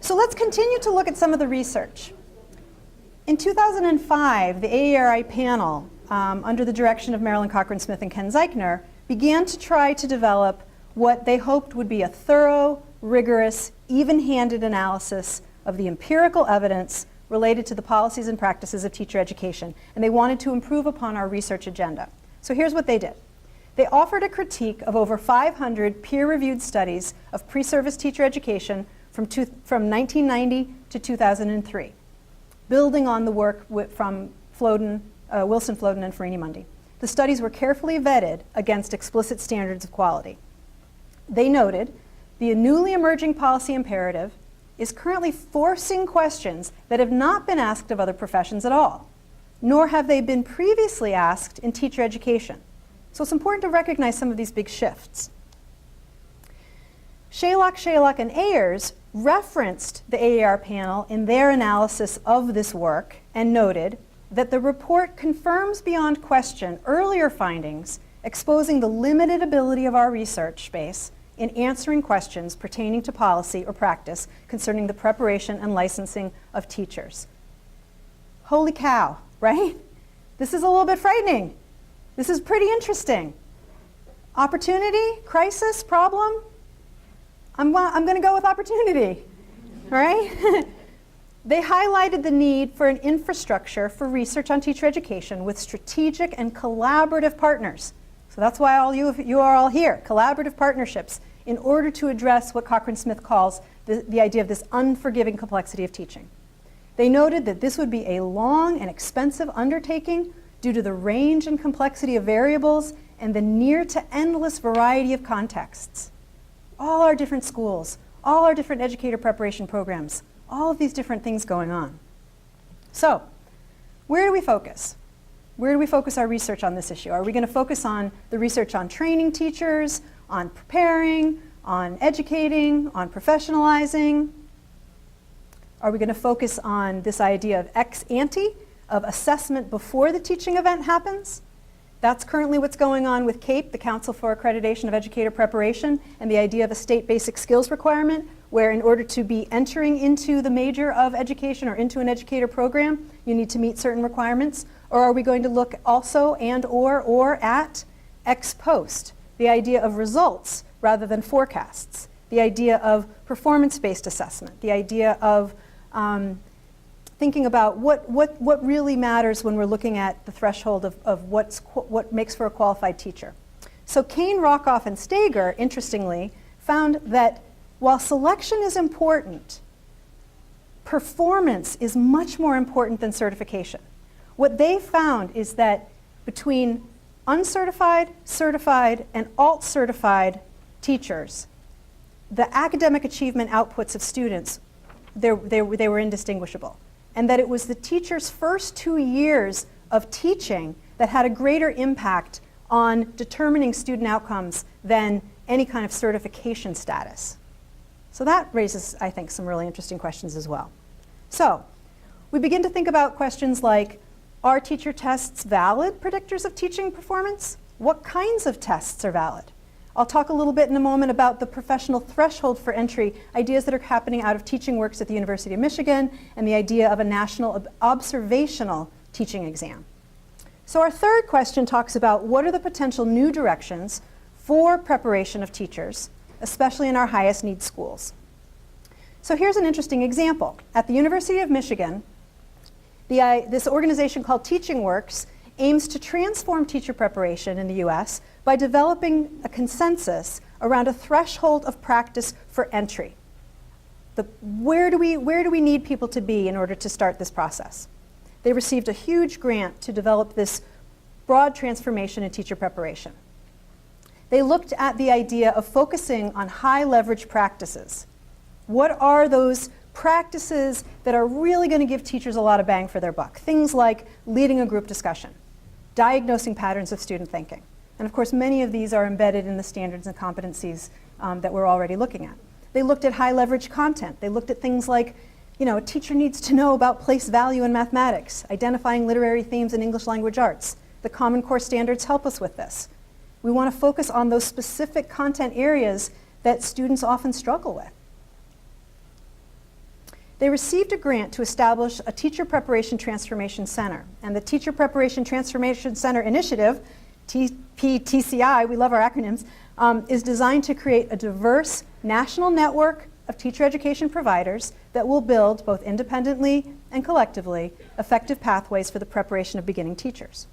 So let's continue to look at some of the research. In 2005, the AERI panel, under the direction of Marilyn Cochran-Smith and Ken Zeichner, began to try to develop what they hoped would be a thorough, rigorous, even-handed analysis of the empirical evidence related to the policies and practices of teacher education. And they wanted to improve upon our research agenda. So here's what they did. They offered a critique of over 500 peer-reviewed studies of pre-service teacher education from 1990 to 2003, building on the work from Wilson, Floden, and Farini Mundy. The studies were carefully vetted against explicit standards of quality. They noted the newly emerging policy imperative is currently forcing questions that have not been asked of other professions at all, nor have they been previously asked in teacher education. So it's important to recognize some of these big shifts. Shalok, and Ayers referenced the AER panel in their analysis of this work and noted that the report confirms beyond question earlier findings exposing the limited ability of our research space in answering questions pertaining to policy or practice concerning the preparation and licensing of teachers. Holy cow, right? This is a little bit frightening. This is pretty interesting. Opportunity, crisis, problem? I'm going to go with opportunity, all right? They highlighted the need for an infrastructure for research on teacher education with strategic and collaborative partners. So that's why you are all here, collaborative partnerships, in order to address what Cochran-Smith calls the idea of this unforgiving complexity of teaching. They noted that this would be a long and expensive undertaking due to the range and complexity of variables and the near to endless variety of contexts. All our different schools, all our different educator preparation programs, all of these different things going on. So, where do we focus? Where do we focus our research on this issue? Are we going to focus on the research on training teachers, on preparing, on educating, on professionalizing? Are we going to focus on this idea of ex ante, of assessment before the teaching event happens? That's currently what's going on with CAPE, the Council for Accreditation of Educator Preparation, and the idea of a state basic skills requirement, where in order to be entering into the major of education or into an educator program, you need to meet certain requirements. Or are we going to look also or at ex post, the idea of results rather than forecasts, the idea of performance-based assessment, the idea of thinking about what really matters when we're looking at the threshold of what makes for a qualified teacher. So Kane, Rockoff, and Stager, interestingly, found that while selection is important, performance is much more important than certification. What they found is that between uncertified, certified, and alt-certified teachers, the academic achievement outputs of students, they were indistinguishable. And that it was the teacher's first 2 years of teaching that had a greater impact on determining student outcomes than any kind of certification status. So that raises, I think, some really interesting questions as well. So we begin to think about questions like, are teacher tests valid predictors of teaching performance? What kinds of tests are valid? I'll talk a little bit in a moment about the professional threshold for entry, ideas that are happening out of teaching works at the University of Michigan, and the idea of a national observational teaching exam. So our third question talks about what are the potential new directions for preparation of teachers, especially in our highest need schools. So here's an interesting example. At the University of Michigan, this organization called Teaching Works aims to transform teacher preparation in the US by developing a consensus around a threshold of practice for entry. Where do we need people to be in order to start this process? They received a huge grant to develop this broad transformation in teacher preparation. They looked at the idea of focusing on high leverage practices. What are those practices that are really going to give teachers a lot of bang for their buck? Things like leading a group discussion, diagnosing patterns of student thinking. And of course, many of these are embedded in the standards and competencies that we're already looking at. They looked at high leverage content. They looked at things like, a teacher needs to know about place value in mathematics, identifying literary themes in English language arts. The Common Core standards help us with this. We want to focus on those specific content areas that students often struggle with. They received a grant to establish a Teacher Preparation Transformation Center. And the Teacher Preparation Transformation Center Initiative, TPTCI, we love our acronyms, is designed to create a diverse national network of teacher education providers that will build, both independently and collectively, effective pathways for the preparation of beginning teachers.